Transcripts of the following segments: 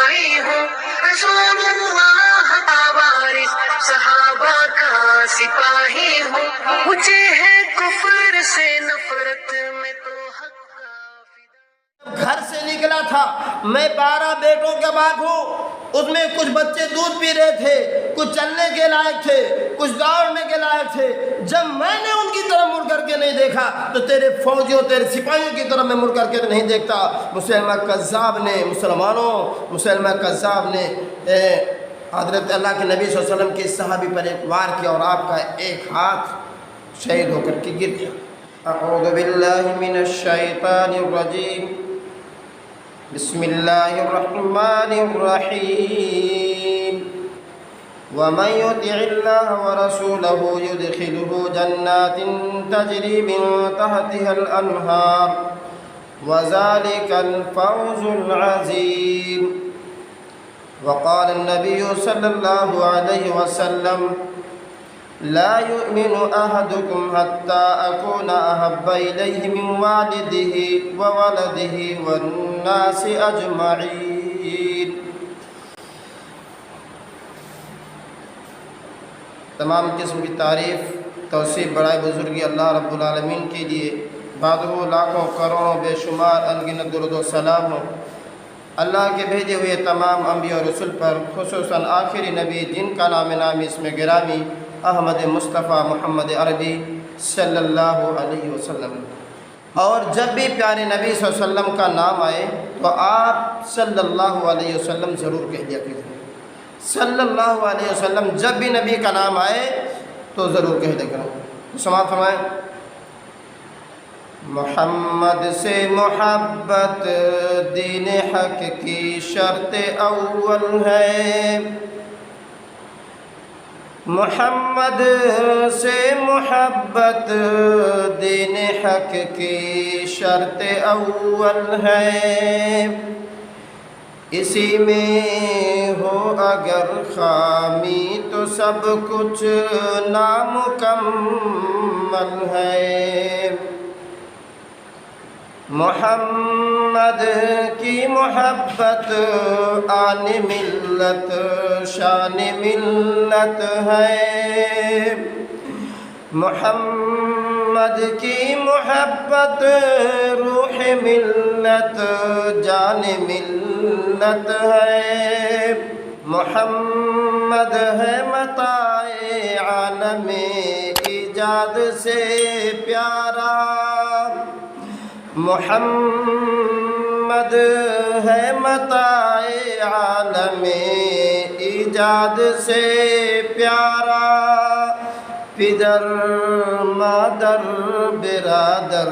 سپاہی ہوں، رسول اللہ کا وارث صحابہ کا سپاہی ہوں، مجھے ہے کفر سے نفرت میں تو حق کا فدا۔ گھر سے نکلا تھا، میں 12 بیٹوں کے باپ ہوں، اس میں کچھ بچے دودھ پی رہے تھے، کچھ چلنے کے لائق تھے، کچھ دوڑنے کے لائق تھے۔ جب میں نے ان کی طرف مڑ کر کے نہیں دیکھا تو تیرے فوجیوں، تیرے سپاہیوں کی طرف میں مڑ کر کے نہیں دیکھتا۔ مسلمہ کذاب نے، مسلمہ کذاب نے حضرت اللہ کے نبی صلی اللہ علیہ وسلم کے صحابی پر ایک وار کیا اور آپ کا ایک ہاتھ شہید ہو کر کے گر گیا۔ اعوذ باللہ من الشیطان الرجیم، بسم اللہ الرحمن الرحیم۔ ومن يطع الله ورسوله يدخله جنات تجري من تحتها الأنهار وذلك الفوز العظيم۔ وقال النبي صلى الله عليه وسلم لا يؤمن أحدكم حتى أكون أحب إليه من والده وولده والناس أجمعين۔ تمام قسم کی تعریف، توصیف، بڑائی، بزرگی اللہ رب العالمین کے لیے، بعدہ لاکھوں کروڑوں بے شمار انگنت درود و سلام ہو اللہ کے بھیجے ہوئے تمام انبیاء اور رسول پر، خصوصاً آخری نبی جن کا نام اس میں گرامی احمد مصطفیٰ محمد عربی صلی اللہ علیہ وسلم۔ اور جب بھی پیارے نبی صلی اللہ علیہ وسلم کا نام آئے تو آپ صلی اللہ علیہ وسلم ضرور کہہ دیا کیجیے۔ صلی اللہ علیہ وسلم، جب بھی نبی کا نام آئے تو ضرور کہہ دیا کرو۔ سماعت فرمائیں۔ محمد سے محبت دین حق کی شرط اول ہے، محمد سے محبت دین حق کی شرط اول ہے، اسی میں ہو اگر خامی تو سب کچھ نامکمل ہے۔ محمد کی محبت آن ملت شان ملت ہے، محمد کی محبت روح ملت جان ملت ہے، محمد ہے متاع عالم ایجاد سے پیارا، محمد ہے متاع عالم ایجاد سے پیارا، پدر مادر برادر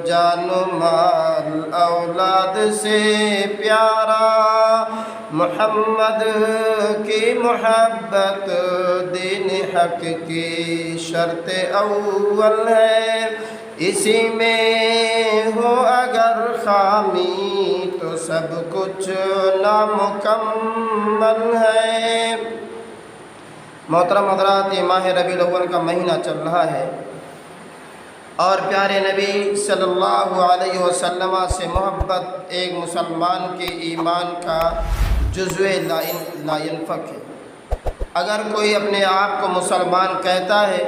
جان و مال اولاد سے پیارا، محمد کی محبت دین حق کی شرط اول ہے، اسی میں ہو اگر خامی تو سب کچھ نامکمل ہے۔ محترم حضرات، یہ ماہ ربیع الاول کا مہینہ چل رہا ہے اور پیارے نبی صلی اللہ علیہ وسلم سے محبت ایک مسلمان کے ایمان کا جزو لا ينفک ہے۔ اگر کوئی اپنے آپ کو مسلمان کہتا ہے،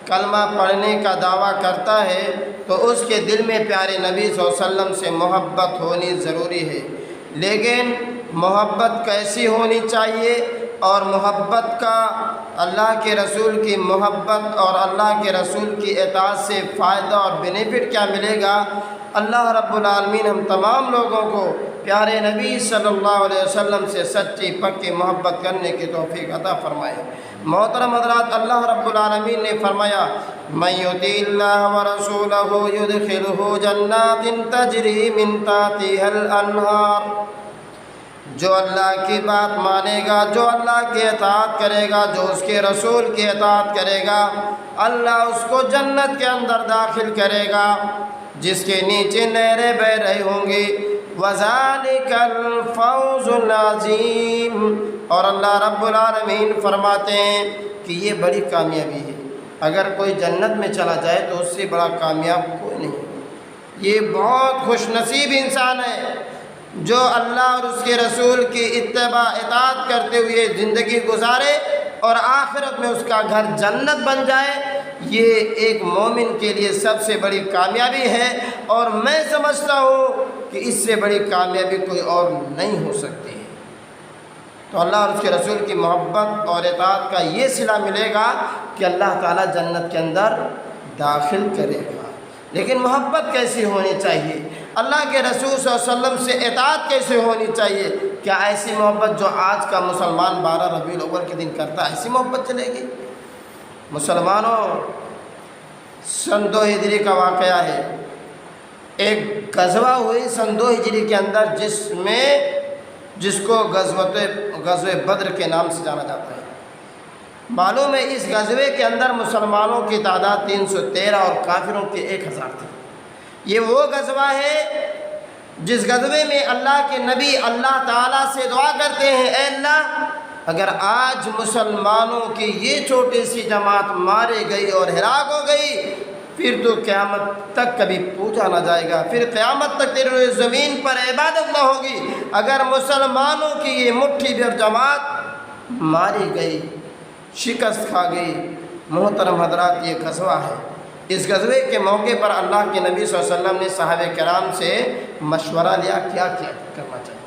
کلمہ پڑھنے کا دعویٰ کرتا ہے، تو اس کے دل میں پیارے نبی صلی اللہ علیہ وسلم سے محبت ہونی ضروری ہے۔ لیکن محبت کیسی ہونی چاہیے اور محبت کا اللہ کے رسول کی محبت اور اللہ کے رسول کی اطاعت سے فائدہ اور بینیفٹ کیا ملے گا، اللہ رب العالمین ہم تمام لوگوں کو پیارے نبی صلی اللہ علیہ وسلم سے سچی پکی محبت کرنے کی توفیق عطا فرمائے۔ محترم حضرات، اللہ رب العالمین نے فرمایا مَن یُطِعِ اللَّهَ وَرَسُولَهُ يُدْخِلْهُ جَنَّاتٍ تَجْرِی مِن تَحْتِهَا الْأَنْہَارُ، جو اللہ کی بات مانے گا، جو اللہ کی اطاعت کرے گا، جو اس کے رسول کی اطاعت کرے گا، اللہ اس کو جنت کے اندر داخل کرے گا جس کے نیچے نہریں بہہ رہی ہوں گی۔ وَذَلِكَ الْفَوْزُ الْعَظِيمُ، اور اللہ رب العالمین فرماتے ہیں کہ یہ بڑی کامیابی ہے۔ اگر کوئی جنت میں چلا جائے تو اس سے بڑا کامیاب کوئی نہیں۔ یہ بہت خوش نصیب انسان ہے جو اللہ اور اس کے رسول کی اتباع اطاعت کرتے ہوئے زندگی گزارے اور آخرت میں اس کا گھر جنت بن جائے، یہ ایک مومن کے لیے سب سے بڑی کامیابی ہے، اور میں سمجھتا ہوں کہ اس سے بڑی کامیابی کوئی اور نہیں ہو سکتی ہے۔ تو اللہ اور اس کے رسول کی محبت اور اطاعت کا یہ صلہ ملے گا کہ اللہ تعالیٰ جنت کے اندر داخل کرے گا۔ لیکن محبت کیسی ہونی چاہیے؟ اللہ کے رسول صلی اللہ علیہ وسلم سے اطاعت کیسے ہونی چاہیے؟ کیا ایسی محبت جو آج کا مسلمان 12 ربیع الاول کے دن کرتا ہے، ایسی محبت چلے گی؟ مسلمانوں، سن 2 ہجری کا واقعہ ہے۔ ایک غزوہ ہوئی سن 2 ہجری کے اندر، جس کو غزوہ بدر کے نام سے جانا جاتا ہے۔ معلوم ہے اس غزوے کے اندر مسلمانوں کی تعداد 313 اور کافروں کے 1000 تھی۔ یہ وہ غزوہ ہے جس غزوے میں اللہ کے نبی اللہ تعالیٰ سے دعا کرتے ہیں، اے اللہ، اگر آج مسلمانوں کی یہ چھوٹی سی جماعت ماری گئی اور ہلاک ہو گئی، پھر تو قیامت تک کبھی پوچھا نہ جائے گا، پھر قیامت تک تیرے روئے زمین پر عبادت نہ ہوگی۔ اگر مسلمانوں کی یہ مٹھی بھر جماعت ماری گئی، شکست کھا گئی۔ محترم حضرات، یہ غزوہ ہے۔ اس غزوے کے موقع پر اللہ کے نبی صلی اللہ علیہ وسلم نے صحابہ کرام سے مشورہ لیا کیا کرنا چاہیے۔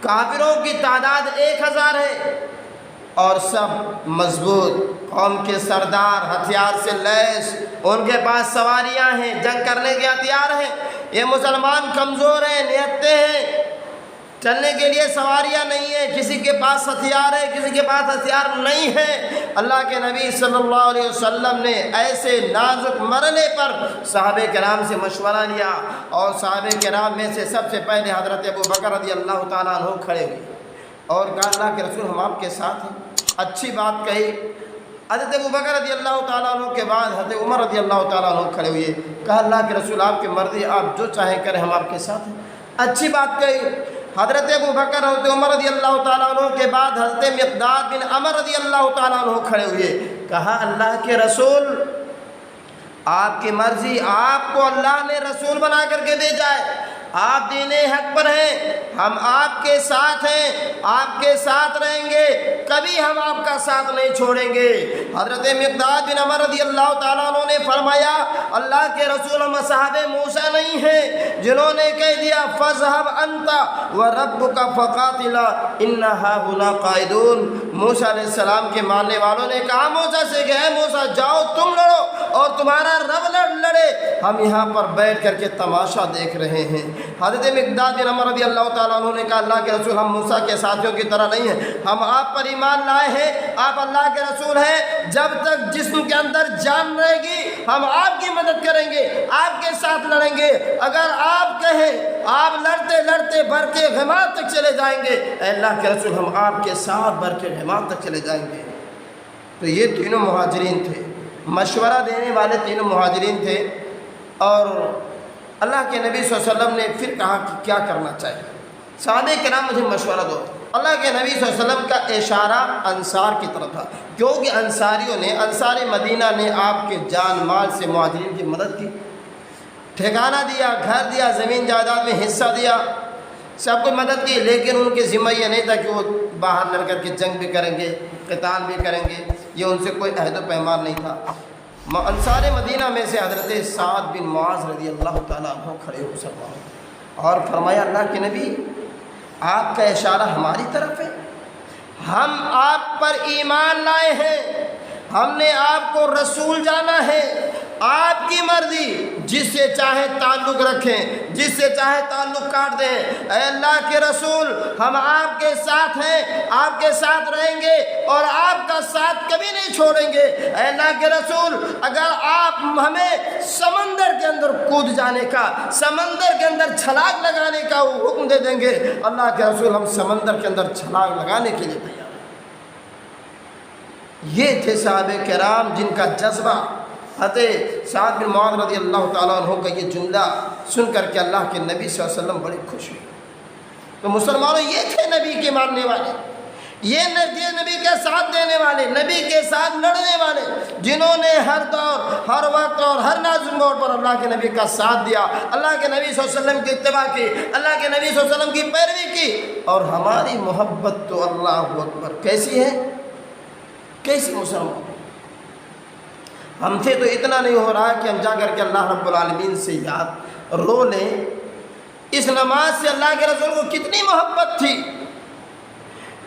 کافروں کی تعداد 1000 ہے اور سب مضبوط، قوم کے سردار، ہتھیار سے لیس، ان کے پاس سواریاں ہیں، جنگ کرنے کے ہتھیار ہیں۔ یہ مسلمان کمزور ہیں، نہتے ہیں، چلنے کے لیے سواریاں نہیں ہیں، کسی کے پاس ہتھیار ہے، کسی کے پاس ہتھیار نہیں ہے۔ اللہ کے نبی صلی اللہ علیہ وسلم نے ایسے نازک مرحلے پر صحابہ کرام سے مشورہ لیا، اور صحابہ کرام میں سے سب سے پہلے حضرت ابوبکر رضی اللہ تعالیٰ عنہ کھڑے ہوئے اور کہا، اللہ کے رسول ہم آپ کے ساتھ ہیں۔ اچھی بات کہی۔ حضرت ابوبکر رضی اللہ تعالیٰ عنہ کے بعد حضرت عمر رضی اللہ تعالیٰ عنہ کھڑے ہوئے، کہا، اللہ کے رسول آپ کی مرضی، آپ جو چاہیں کریں، ہم آپ کے ساتھ ہیں۔ اچھی بات کہی۔ حضرت ابوبکر حضرت عمر رضی اللہ تعالیٰ عنہ کے بعد حضرت مقداد بن عمر رضی اللہ تعالیٰ عنہ کھڑے ہوئے، کہا، اللہ کے رسول آپ کی مرضی، آپ کو اللہ نے رسول بنا کر کے بھیجا ہے، آپ دین حق پر ہیں، ہم آپ کے ساتھ ہیں، آپ کے ساتھ رہیں گے، کبھی ہم آپ کا ساتھ نہیں چھوڑیں گے۔ حضرت مقداد بن عمر رضی اللہ تعالیٰ عنہ نے فرمایا، اللہ کے رسول ہم اصحاب موسیٰ نہیں ہیں جنہوں نے کہہ دیا فَاذْهَبْ أَنْتَ وَرَبُّكَ فَقَاتِلَا إِنَّا هَاهُنَا قَاعِدُونَ۔ موسیٰ علیہ السلام کے ماننے والوں نے کہا موسیٰ سے کہ اے موسیٰ، جاؤ تم لڑو اور تمہارا رب لڑے، ہم یہاں پر بیٹھ کر کے تماشا دیکھ رہے ہیں۔ حضرت مقداد بن عمر رضی اللہ تعالیٰ عنہ نے کہا، اللہ کے رسول ہم موسیٰ کے ساتھیوں کی طرح نہیں ہیں، ہم آپ پر ایمان لائے ہیں، آپ اللہ کے رسول ہیں، جب تک جسم کے اندر جان رہے گی ہم آپ کی مدد کریں گے، آپ کے ساتھ لڑیں گے، اگر آپ کہیں آپ لڑتے لڑتے برکے غماد تک چلے جائیں گے، اے اللہ کے رسول ہم آپ کے ساتھ برکے غماد تک چلے جائیں گے۔ تو یہ تینوں مہاجرین تھے، مشورہ دینے والے تینوں مہاجرین تھے، اور اللہ کے نبی صلی اللہ علیہ وسلم نے پھر کہا کہ کیا کرنا چاہیے۔ صحابہ کرام مجھے مشورہ دو۔ اللہ کے نبی صلی اللہ علیہ وسلم کا اشارہ انصار کی طرف تھا، کیونکہ انصاریوں نے، انصار مدینہ نے آپ کے جان مال سے مہاجرین کی مدد کی، ٹھکانہ دیا، گھر دیا، زمین جائیداد میں حصہ دیا، سب کو مدد کی، لیکن ان کے ذمہ یہ نہیں تھا کہ وہ باہر لڑ کر کے جنگ بھی کریں گے، قتال بھی کریں گے، یہ ان سے کوئی عہد و پیمان نہیں تھا۔ انصار مدینہ میں سے حضرت سعد بن معاذ رضی اللہ تعالیٰ عنہ کھڑے ہو سکتے اور فرمایا، اللہ کے نبی آپ کا اشارہ ہماری طرف ہے، ہم آپ پر ایمان لائے ہیں، ہم نے آپ کو رسول جانا ہے، آپ کی مرضی، جس سے چاہے تعلق رکھیں، جس سے چاہے تعلق کاٹ دیں، اے اللہ کے رسول ہم آپ کے ساتھ ہیں، آپ کے ساتھ رہیں گے اور آپ کا ساتھ کبھی نہیں چھوڑیں گے۔ اے اللہ کے رسول اگر آپ ہمیں سمندر کے اندر کود جانے کا، سمندر کے اندر چھلانگ لگانے کا حکم دے دیں گے، اللہ کے رسول ہم سمندر کے اندر چھلانگ لگانے کے لیے تیار۔ یہ تھے صحابہ کرام جن کا جذبہ۔ حضرت سعد بن معاذ رضی اللہ تعالیٰ عنہ کا یہ جملہ سن کر کے اللہ کے نبی صلی اللہ علیہ وسلم بڑے خوش ہوئے۔ تو مسلمانوں یہ تھے نبی کے ماننے والے، یہ نبی کے ساتھ دینے والے، نبی کے ساتھ لڑنے والے، جنہوں نے ہر دور، ہر وقت اور ہر نازل موڑ پر اللہ کے نبی کا ساتھ دیا، اللہ کے نبی صلی اللہ علیہ وسلم کی اتباع کی، اللہ کے نبی صلی اللہ علیہ وسلم کی پیروی کی، اور ہماری محبت تو اللہ اکبر کیسی ہے، کیسی مسلمان؟ ہم سے تو اتنا نہیں ہو رہا کہ ہم جا کر کے اللہ رب العالمین سے یاد رو لیں۔ اس نماز سے اللہ کے رسول کو کتنی محبت تھی،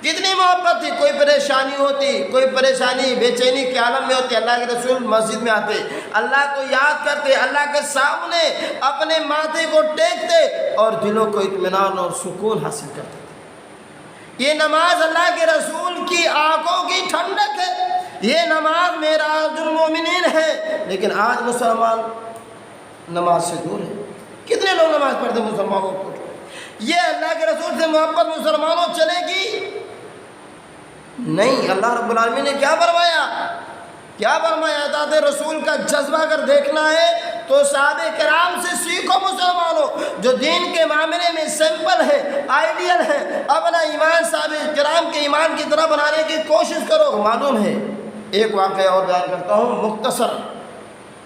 کتنی محبت تھی۔ کوئی پریشانی ہوتی، کوئی پریشانی بے چینی کے عالم میں ہوتی، اللہ کے رسول مسجد میں آتے، اللہ کو یاد کرتے، اللہ کے سامنے اپنے ماتھے کو ٹیکتے اور دلوں کو اطمینان اور سکون حاصل کرتے تھے۔ یہ نماز اللہ کے رسول کی آنکھوں کی ٹھنڈک ہے، یہ نماز معراج المومنین ہے۔ لیکن آج مسلمان نماز سے دور ہے۔ کتنے لوگ نماز پڑھتے مسلمانوں کو؟ یہ اللہ کے رسول سے محبت مسلمانوں چلے گی نہیں۔ اللہ رب العالمین نے کیا فرمایا، کیا فرمایا؟ اطاعت رسول کا جذبہ اگر دیکھنا ہے تو صحابہ کرام سے سیکھو مسلمانوں، جو دین کے معاملے میں سمپل ہے، آئیڈیل ہے، اپنا ایمان صحابہ کرام کے ایمان کی طرح بنانے کی کوشش کرو۔ معلوم ہے، ایک واقعہ اور بیان کرتا ہوں مختصر،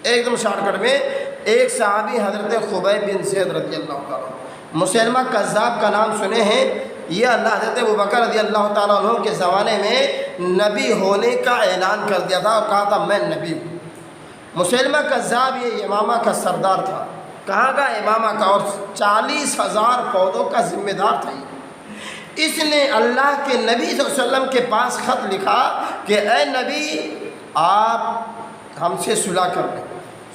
ایک دم شارٹ کٹ میں۔ ایک صحابی حضرت خبیب بن زید رضی اللہ تعالیٰ، مسلمہ کذاب کا نام سنے ہیں؟ یہ اللہ حضرت ابوبکر رضی اللہ تعالیٰ عنہ کے زمانے میں نبی ہونے کا اعلان کر دیا تھا اور کہا تھا میں نبی ہوں۔ مسلمہ کذاب یہ یمامہ کا سردار تھا، کہاں کا؟ یمامہ کا، اور 40,000 فوجوں کا ذمہ دار تھا۔ اس نے اللہ کے نبی صلی اللہ علیہ وسلم کے پاس خط لکھا کہ اے نبی آپ ہم سے صلح کر لیں۔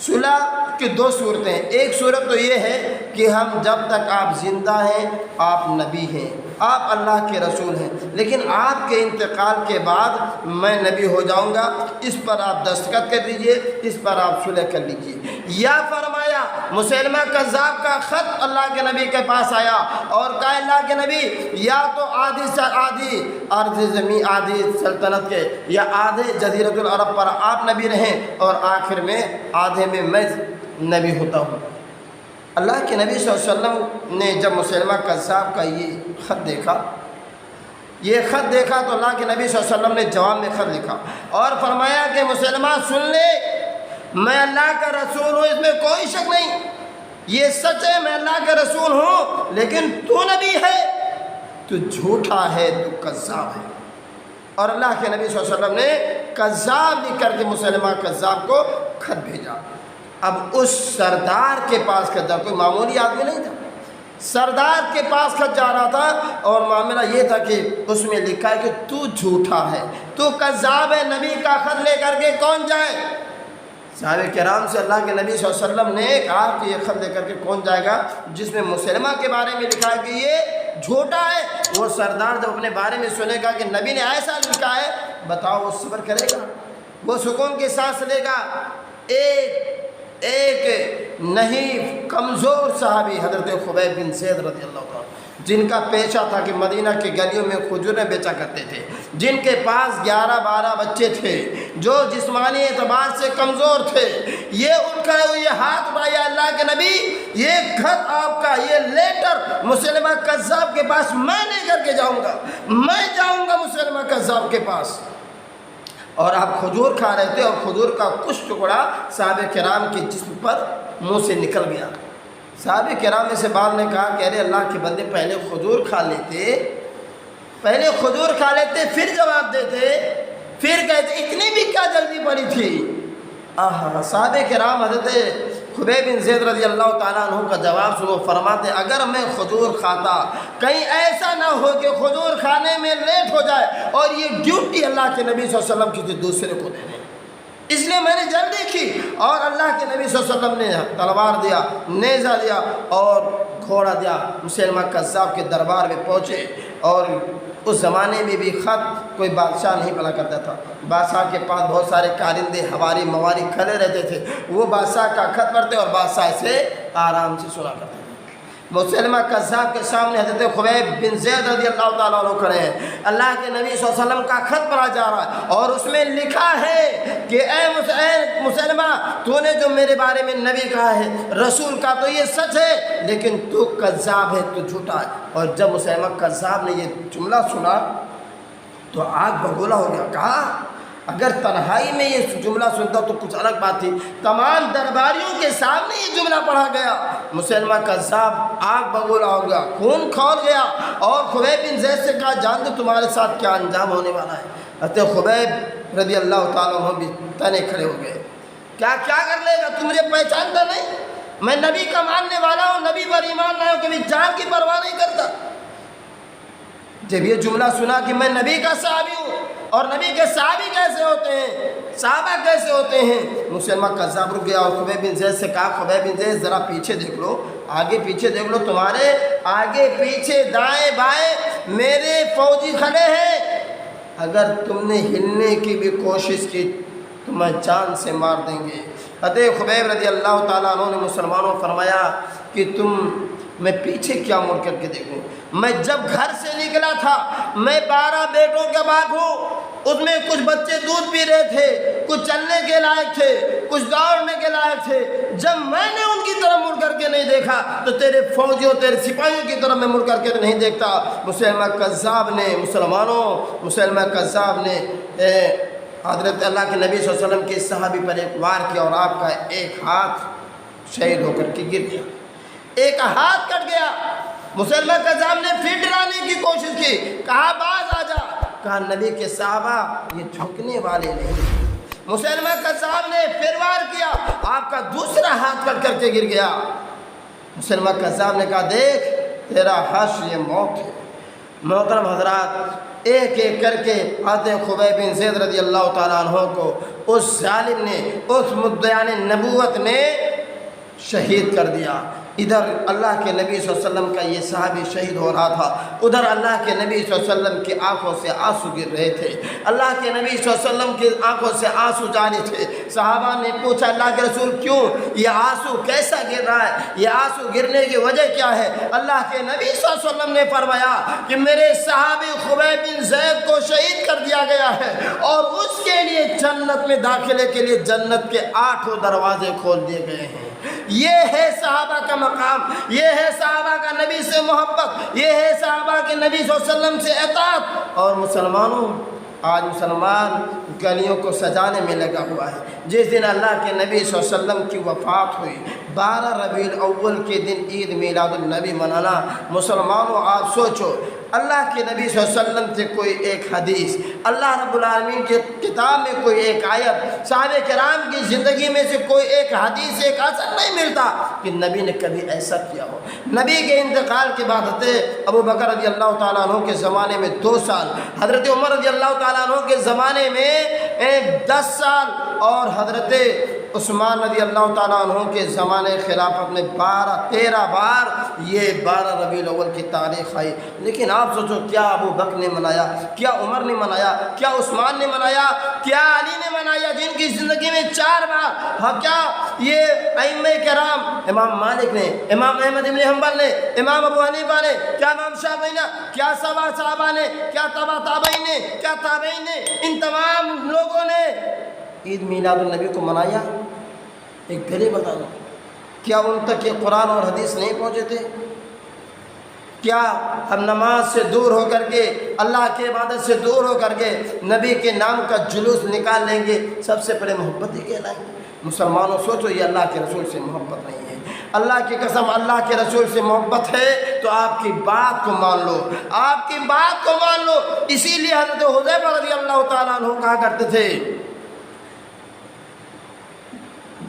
صلح کی دو صورتیں ہیں، ایک صورت تو یہ ہے کہ ہم جب تک آپ زندہ ہیں آپ نبی ہیں، آپ اللہ کے رسول ہیں، لیکن آپ کے انتقال کے بعد میں نبی ہو جاؤں گا، اس پر آپ دستخط کر لیجئے، اس پر آپ صلح کر لیجئے۔ یا فرمایا مسلمہ کذاب کا خط اللہ کے نبی کے پاس آیا اور کہا اللہ کے نبی یا تو آدھی ارض زمین، آدھی سلطنت کے یا آدھے جزیرۃ العرب پر آپ نبی رہیں اور آخر میں آدھے میں میں نبی ہوتا ہوں۔ اللہ کے نبی صلی اللہ علیہ وسلم نے جب مسلمہ کذاب کا یہ خط دیکھا تو اللہ کے نبی صلی اللہ علیہ وسلم نے جواب میں خط لکھا اور فرمایا کہ مسلمہ سن لے، میں اللہ کا رسول ہوں، اس میں کوئی شک نہیں، یہ سچ ہے میں اللہ کا رسول ہوں، لیکن تو نبی ہے، تو جھوٹا ہے، تو کذاب ہے۔ اور اللہ کے نبی صلی اللہ علیہ وسلم نے کذاب لکھ کر کے مسلمہ کذاب کو خط بھیجا۔ اب اس سردار کے پاس خط جا، کوئی معمولی آدمی نہیں تھا، سردار کے پاس خط جا رہا تھا اور معاملہ یہ تھا کہ اس میں لکھا ہے کہ تو جھوٹا ہے، تو کذاب ہے، نبی کا خط لے کر کے کون جائے؟ صحابہ کرام سے اللہ کے نبی صلی اللہ علیہ وسلم نے کہا کہ یہ خط لے کر کے کون جائے گا جس میں مسلمہ کے بارے میں لکھا ہے کہ یہ جھوٹا ہے؟ وہ سردار جب اپنے بارے میں سنے گا کہ نبی نے ایسا لکھا ہے، بتاؤ وہ صبر کرے گا، وہ سکون کی سانس لے گا؟ ایک نہیں کمزور صحابی حضرت خبیب بن زید رضی اللہ عنہ، جن کا پیشہ تھا کہ مدینہ کے گلیوں میں کھجوریں بیچا کرتے تھے، جن کے پاس 11-12 بچے تھے، جو جسمانی اعتبار سے کمزور تھے، یہ اٹھ کر یہ ہاتھ اٹھایا اللہ کے نبی یہ خط آپ کا، یہ لیٹر مسلمہ کذاب کے پاس میں لے کر کے جاؤں گا، میں جاؤں گا مسلمہ کذاب کے پاس۔ اور آپ کھجور کھا رہے تھے اور کھجور کا کچھ ٹکڑا صحابہ کرام کے جسم پر منہ سے نکل گیا۔ صحابہ کرام میں سے بعض نے کہا کہ ارے اللہ کے بندے پہلے کھجور کھا لیتے پھر جواب دیتے، پھر کہتے اتنی بھی کیا جلدی پڑی تھی؟ صحابہ کرام حضرت خبیب بن زید رضی اللہ تعالیٰ عنہ کا جواب سنو، فرماتے اگر میں کھجور کھاتا کہیں ایسا نہ ہو کہ کھجور کھانے میں لیٹ ہو جائے اور یہ ڈیوٹی اللہ کے نبی صلی اللہ علیہ وسلم کی تھی دوسرے کو دینے، اس لیے میں نے جلدی کی اور اللہ کے نبی صلی اللہ علیہ وسلم نے تلوار دیا، نیزہ دیا اور گھوڑا دیا، مسلمہ کذاب کے دربار میں پہنچے۔ اور اس زمانے میں بھی خط کوئی بادشاہ نہیں پڑھا کرتا تھا، بادشاہ کے پاس بہت سارے کارندے ہواری مواری کھڑے رہتے تھے، وہ بادشاہ کا خط پڑھتے اور بادشاہ سے آرام سے سنا کرتے تھے۔ مسلمہ کذاب کے سامنے حضرت خبیب بن زید رضی اللہ تعالیٰ عنہ کھڑے ہیں، اللہ کے نبی صلی اللہ علیہ وسلم کا خط پڑھا جا رہا ہے اور اس میں لکھا ہے کہ اے مسلمہ تو نے جو میرے بارے میں نبی کہا ہے، رسول کا، تو یہ سچ ہے، لیکن تو کذاب ہے، تو جھوٹا ہے۔ اور جب مسلمہ کذاب نے یہ جملہ سنا تو آگ بگولا ہو گیا. کہا اگر تنہائی میں یہ جملہ سنتا تو کچھ الگ بات تھی، تمام درباریوں کے سامنے یہ جملہ پڑھا گیا. مسلمہ کذاب آگ بگولا ہو گیا، خون کھول گیا. اور خبیب بن زید سے کہا جانتے تمہارے ساتھ کیا انجام ہونے والا ہے؟ حضرت خبیب رضی اللہ تعالیٰ عنہ بھی تنے کھڑے ہو گئے. کیا کر لے گا؟ تم مجھے پہچانتا نہیں؟ میں نبی کا ماننے والا ہوں، نبی پر ایمان لایا ہوں، کبھی جان کی پرواہ نہیں کرتا. جب یہ جملہ سنا کہ میں نبی کا صحابی ہوں، اور نبی کے صحابی کیسے ہوتے ہیں، صحابہ کیسے ہوتے ہیں، مسلمہ قذاب رک گیا. اور خبیب بن زید سے کہا خبیب بن زید ذرا پیچھے دیکھ لو، آگے پیچھے دیکھ لو، تمہارے آگے پیچھے دائیں بائیں میرے فوجی کھڑے ہیں، اگر تم نے ہلنے کی بھی کوشش کی تو میں جان سے مار دیں گے. حضرت خبیب رضی اللہ تعالیٰ عنہ نے مسلمانوں فرمایا کہ میں پیچھے کیا مڑ کر کے دیکھوں؟ میں جب گھر سے نکلا تھا، میں 12 بیٹوں کا باپ ہوں، اس میں کچھ بچے دودھ پی رہے تھے، کچھ چلنے کے لائق تھے، کچھ دوڑنے کے لائق تھے. جب میں نے ان کی طرف مڑ کر کے نہیں دیکھا تو تیرے فوجیوں تیرے سپاہیوں کی طرف میں مڑ کر کے نہیں دیکھتا. مسلمہ کذاب نے حضرت اللہ کے نبی صلی اللہ علیہ وسلم کے صحابی پر ایک وار کیا، اور آپ کا ایک ہاتھ شہید ہو کر کے گر گیا، ایک ہاتھ کٹ گیا. مسلمہ کذاب نے پھر ڈرانے کی کوشش کی، کہا باز آ جا. کہا نبی کے صحابہ یہ جھکنے والے نہیں. مسلمہ کذاب نے پھر وار کیا، آپ کا دوسرا ہاتھ کٹ کر کے گر گیا. مسلمہ کذاب نے کہا دیکھ تیرا حشر یہ موت ہے. محترم حضرات، ایک ایک کر کے حضرت خبیب بن زید رضی اللہ تعالیٰ عنہ کو اس ظالم نے، اس مدعیان نبوت نے شہید کر دیا. ادھر اللہ کے نبی صلی اللہ علیہ وسلم کا یہ صحابی شہید ہو رہا تھا، ادھر اللہ کے نبی صلی اللہ علیہ وسلم کی آنکھوں سے آنسو گر رہے تھے. اللہ کے نبی صلی اللہ علیہ وسلم کی آنکھوں سے آنسو جاری تھے. صحابہ نے پوچھا اللہ کے رسول کیوں یہ آنسو کیسا گر رہا ہے، یہ آنسو گرنے کی وجہ کیا ہے؟ اللہ کے نبی صلی اللہ علیہ وسلم نے فرمایا کہ میرے صحابی خبیب بن زید کو شہید کر دیا گیا ہے، اور اس کے لیے جنت میں داخلے کے لیے جنت کے 8 دروازے کھول دیے گئے ہیں. یہ ہے صحابہ کا مقام، یہ ہے صحابہ کا نبی سے محبت، یہ ہے صحابہ کے نبی صلی اللہ علیہ وسلم سے اطاعت. اور مسلمانوں، آج مسلمان گلیوں کو سجانے میں لگا ہوا ہے. جس دن اللہ کے نبی صلی اللہ علیہ وسلم کی وفات ہوئی، 12 ربیع الاول کے دن عید میلاد النبی منانا. مسلمانوں آپ سوچو، اللہ کے نبی صلی اللہ علیہ وسلم سے کوئی ایک حدیث، اللہ رب العالمین کے کتاب میں کوئی ایک آیت، صحابہ کرام کی زندگی میں سے کوئی ایک حدیث، ایک اثر نہیں ملتا کہ نبی نے کبھی ایسا کیا ہو. نبی کے انتقال کے بعد حضرت ابو بکر رضی اللہ تعالیٰ عنہ کے زمانے میں 2 سال، حضرت عمر رضی اللہ تعالیٰ عنہ کے زمانے میں 10 سال، اور حضرت عثمان رضی اللہ تعالیٰ عنہ کے زمانے خلافت میں 13 بار یہ 12 ربیع الاول کی تاریخ آئی. لیکن آپ سوچو، کیا ابو بکر نے منایا، کیا عمر نے منایا، کیا عثمان نے منایا، کیا علی نے منایا جن کی زندگی میں 4 بار؟ ہاں، کیا یہ ائمہ کرام، امام مالک نے، امام احمد بن حنبل نے، امام ابو حنیفہ نے، کیا امام شافعی نے، کیا صحابہ نے، کیا تابعین نے، کیا تابعین نے، ان تمام لوگوں نے عید میلاد النبی کو منایا؟ ایک پھر بتا دو، کیا ان تک یہ قرآن اور حدیث نہیں پہنچے تھے؟ کیا ہم نماز سے دور ہو کر کے، اللہ کے عبادت سے دور ہو کر کے نبی کے نام کا جلوس نکال لیں گے؟ سب سے پہلے محبت ہی کہلائیں گے. مسلمانوں سوچو، یہ اللہ کے رسول سے محبت نہیں ہے. اللہ کی قسم، اللہ کے رسول سے محبت ہے تو آپ کی بات کو مان لو، آپ کی بات کو مان لو. اسی لیے حضرت حذیفہ رضی اللہ تعالیٰ عنہ کہا کرتے تھے،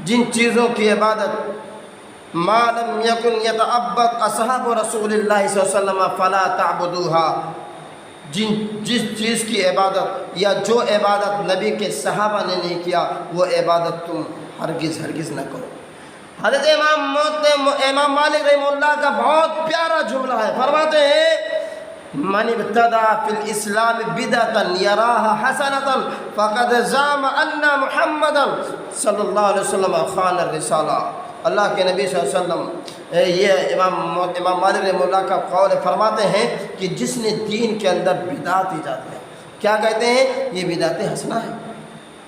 جن چیزوں کی عبادت ما لم یکن یتعبد اصحاب رسول اللہ صلی اللہ علیہ وسلم فلا تعبدوها، جس چیز کی عبادت یا جو عبادت نبی کے صحابہ نے نہیں کیا، وہ عبادت تم ہرگز نہ کرو. حضرت امام مالک رحمہ اللہ کا بہت پیارا جملہ ہے، فرماتے ہیں من ابتدع فی الاسلام بدعتا یراها حسنتا فقد زعم ان محمدا صلی اللہ علیہ وسلم خان الرسالہ. اللہ کے نبی صلی اللہ علیہ وسلم، یہ امام مالک رحمہ اللہ کا قول فرماتے ہیں کہ جس نے دین کے اندر بدعت ایجاد کیا، کیا کہتے ہیں؟ یہ بدعت حسنہ ہے،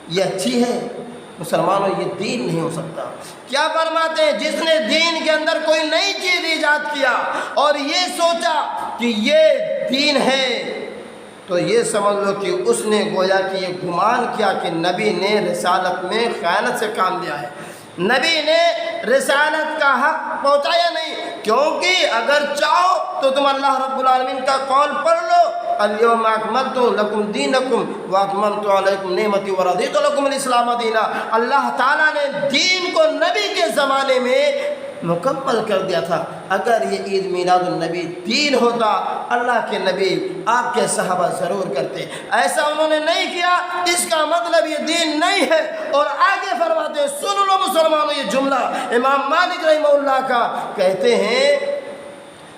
یہ اچھی ہے. مسلمانوں، یہ دین نہیں ہو سکتا. کیا فرماتے ہیں؟ جس نے دین کے اندر کوئی نئی چیز ایجاد کیا اور یہ سوچا کہ یہ دین ہے، تو یہ سمجھ لو کہ اس نے گویا کہ یہ گمان کیا کہ نبی نے رسالت میں خیانت سے کام لیا ہے، نبی نے رسالت کا حق پہنچایا نہیں، کیونکہ اگر چاہو تو تم اللہ رب العالمین کا قول پڑھ لو، الیوم اکملت لکم دینکم واکملت علیکم نعمتی ورضیت لکم الاسلام دینا۔ اللہ تعالیٰ نے دین کو نبی کے زمانے میں مکمل کر دیا تھا۔ اگر یہ عید میلاد النبی دین ہوتا، اللہ کے نبی آپ کے صحابہ ضرور کرتے، ایسا انہوں نے نہیں کیا، اس کا مطلب یہ دین نہیں ہے۔ اور آگے فرماتے ہیں، سن لو مسلمانوں یہ جملہ امام مالک رحمہ اللہ کا، کہتے ہیں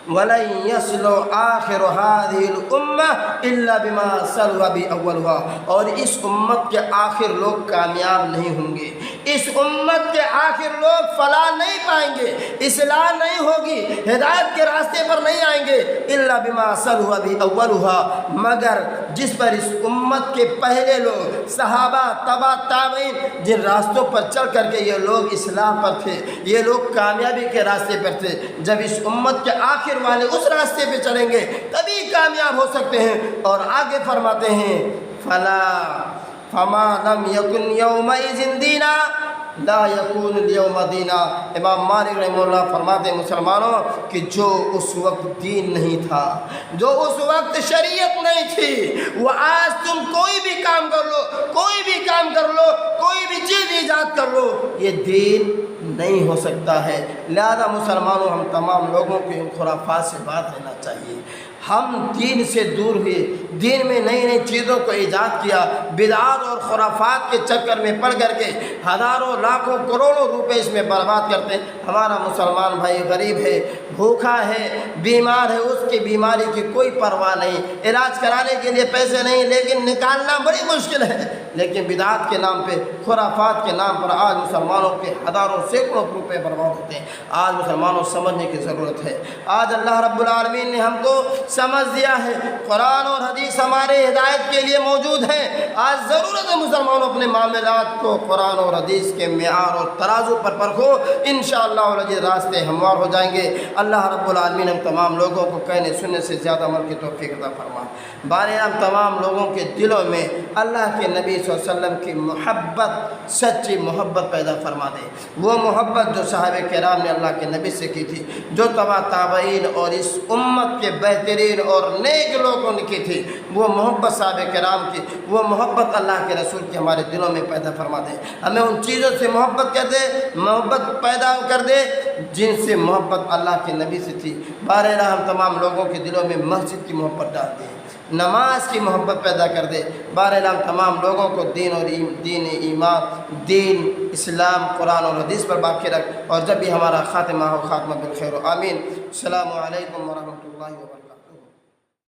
وَلَن يَصْلُ آخِرُ هَذِهِ الْأُمَّةِ إِلَّا بِمَا سَلُوَ بِأَوَّلُهَا، اور اس امت کے آخر لوگ کامیاب نہیں ہوں گے، اس امت کے آخر لوگ فلاح نہیں پائیں گے، اصلاح نہیں ہوگی، ہدایت کے راستے پر نہیں آئیں گے، إِلَّا بِمَا سَلُوَ بِأَوَّلُهَا، مگر جس پر اس امت کے پہلے لوگ صحابہ تبع تابعین جن راستوں پر چل کر کے یہ لوگ اصلاح پر تھے، یہ لوگ کامیابی کے راستے پر تھے، جب اس امت کے آخر والے اس راستے پہ چلیں گے تبھی کامیاب ہو سکتے ہیں۔ اور آگے فرماتے ہیں فما لم یکن یومئذ دینا لا یکون اليوم دینا۔ امام مالک رحمہ اللہ فرماتے ہیں مسلمانوں کہ جو اس وقت دین نہیں تھا، جو اس وقت شریعت نہیں تھی، وہ آج تم کوئی بھی کام کر لو، کوئی بھی کام کر لو، کوئی بھی چیز ایجاد کر لو، یہ دین نہیں ہو سکتا ہے۔ لہذا مسلمانوں ہم تمام لوگوں کو ان خرافات سے بات لینا چاہیے۔ ہم دین سے دور ہوئے، دین میں نئی نئی چیزوں کو ایجاد کیا، بدعات اور خرافات کے چکر میں پڑ کر کے ہزاروں لاکھوں کروڑوں روپے اس میں برباد کرتے ہیں۔ ہمارا مسلمان بھائی غریب ہے، بھوکا ہے، بیمار ہے، اس کی بیماری کی کوئی پرواہ نہیں، علاج کرانے کے لیے پیسے نہیں، لیکن نکالنا بڑی مشکل ہے۔ لیکن بدعات کے نام پہ، خرافات کے نام پر آج مسلمانوں کے ہزاروں سینکڑوں روپے برباد ہوتے ہیں۔ آج مسلمانوں سمجھنے کی ضرورت ہے۔ آج اللہ رب العالمین نے ہم کو سمجھ دیا ہے، قرآن اور حدیث ہمارے ہدایت کے لیے موجود ہیں۔ آج ضرورت ہے مسلمانوں اپنے معاملات کو قرآن اور حدیث کے معیار اور ترازو پر پرکھو، انشاءاللہ العزیز راستے ہموار ہو جائیں گے۔ اللہ رب العالمین ہم تمام لوگوں کو کہنے سننے سے زیادہ عمل کی توفیق عطا فرما۔ بارے ہم تمام لوگوں کے دلوں میں اللہ کے نبی صلی اللہ علیہ وسلم کی محبت، سچی محبت پیدا فرما دے۔ وہ محبت جو صحابہ کرام نے اللہ کے نبی سے کی تھی، جو تبع تابعین اور اس امت کے بہترین اور نیک لوگوں نے کی تھی، وہ محبت صحابہ کرام کی، وہ محبت اللہ کے رسول کی ہمارے دلوں میں پیدا فرما دے۔ ہمیں ان چیزوں سے محبت کر دے، محبت پیدا کر دے جن سے محبت اللہ کے نبی سے تھی۔ بارے ہم تمام لوگوں کے دلوں میں مسجد کی محبت ڈال دے، نماز کی محبت پیدا کر دے۔ بہرحال ہم تمام لوگوں کو دین اور دین ایمان، دین اسلام، قرآن اور حدیث پر باقی رکھ، اور جب بھی ہمارا خاتمہ ہو خاتمہ بالخیر، آمین۔ السلام علیکم ورحمۃ اللہ وبرکاتہ۔